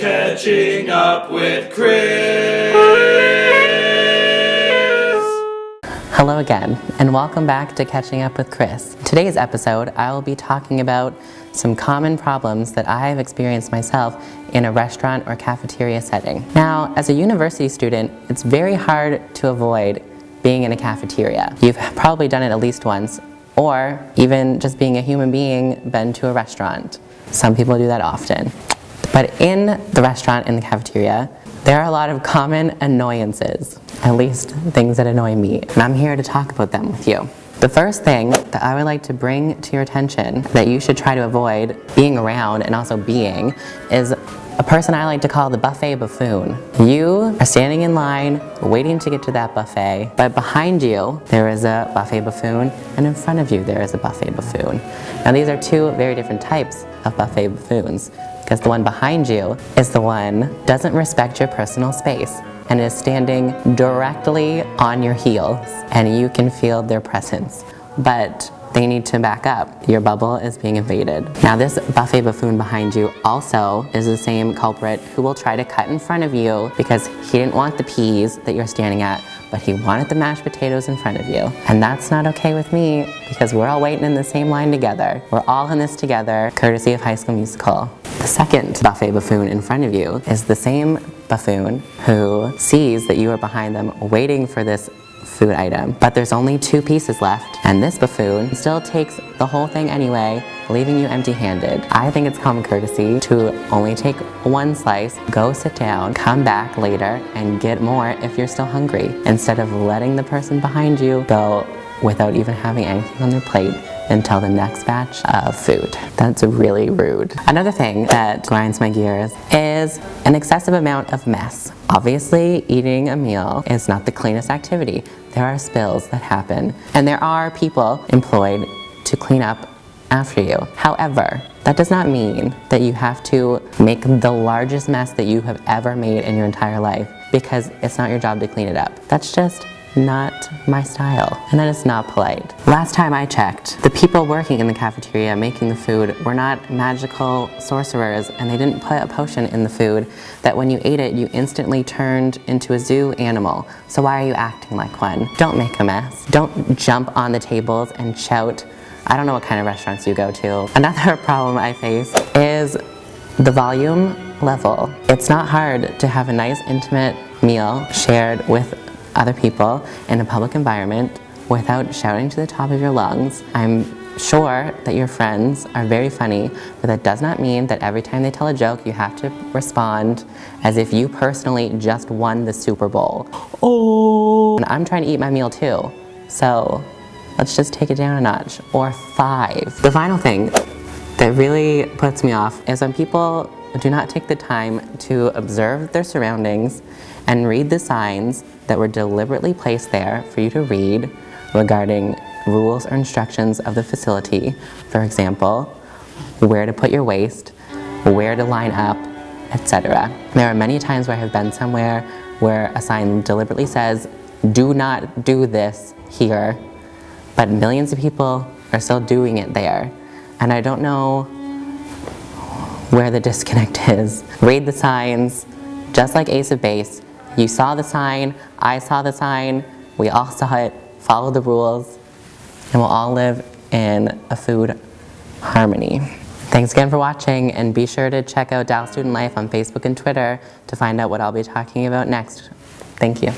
Catching up with Chris. Hello again, and welcome back to Catching Up with Chris. In today's episode, I will be talking about some common problems that I have experienced myself in a restaurant or cafeteria setting. Now, as a university student, it's very hard to avoid being in a cafeteria. You've probably done it at least once, or even just being a human being, been to a restaurant. Some people do that often. But in the restaurant, in the cafeteria, there are a lot of common annoyances, at least things that annoy me, and I'm here to talk about them with you. The first thing that I would like to bring to your attention that you should try to avoid being around and also being is a person I like to call the buffet buffoon. You are standing in line, waiting to get to that buffet, but behind you there is a buffet buffoon, and in front of you there is a buffet buffoon. Now these are two very different types of buffet buffoons, because the one behind you is the one doesn't respect your personal space and is standing directly on your heels, and you can feel their presence, but they need to back up. Your bubble is being invaded. Now this buffet buffoon behind you also is the same culprit who will try to cut in front of you because he didn't want the peas that you're standing at, but he wanted the mashed potatoes in front of you. And that's not okay with me because we're all waiting in the same line together. We're all in this together, courtesy of High School Musical. The second buffet buffoon in front of you is the same buffoon who sees that you are behind them waiting for this food item, but there's only 2 pieces left, and this buffoon still takes the whole thing anyway, leaving you empty-handed. I think it's common courtesy to only take 1 slice, go sit down, come back later, and get more if you're still hungry, instead of letting the person behind you go without even having anything on their plate until the next batch of food. That's really rude. Another thing that grinds my gears is an excessive amount of mess. Obviously, eating a meal is not the cleanest activity. There are spills that happen, and there are people employed to clean up after you. However, that does not mean that you have to make the largest mess that you have ever made in your entire life because it's not your job to clean it up. That's just not my style, and that is not polite. Last time I checked, the people working in the cafeteria making the food were not magical sorcerers, and they didn't put a potion in the food that when you ate it, you instantly turned into a zoo animal. So why are you acting like one? Don't make a mess. Don't jump on the tables and shout. I don't know what kind of restaurants you go to. Another problem I face is the volume level. It's not hard to have a nice, intimate meal shared with other people in a public environment without shouting to the top of your lungs. I'm sure that your friends are very funny, but that does not mean that every time they tell a joke you have to respond as if you personally just won the Super Bowl. Oh! And I'm trying to eat my meal too, so let's just take it down a notch, or 5. The final thing that really puts me off is when people do not take the time to observe their surroundings and read the signs that were deliberately placed there for you to read regarding rules or instructions of the facility. For example, where to put your waist, where to line up, etc. There are many times where I have been somewhere where a sign deliberately says, "Do not do this here," but millions of people are still doing it there. And I don't know where the disconnect is. Read the signs, just like Ace of Base. You saw the sign, I saw the sign, we all saw it, follow the rules, and we'll all live in a food harmony. Thanks again for watching, and be sure to check out Dallas Student Life on Facebook and Twitter to find out what I'll be talking about next. Thank you.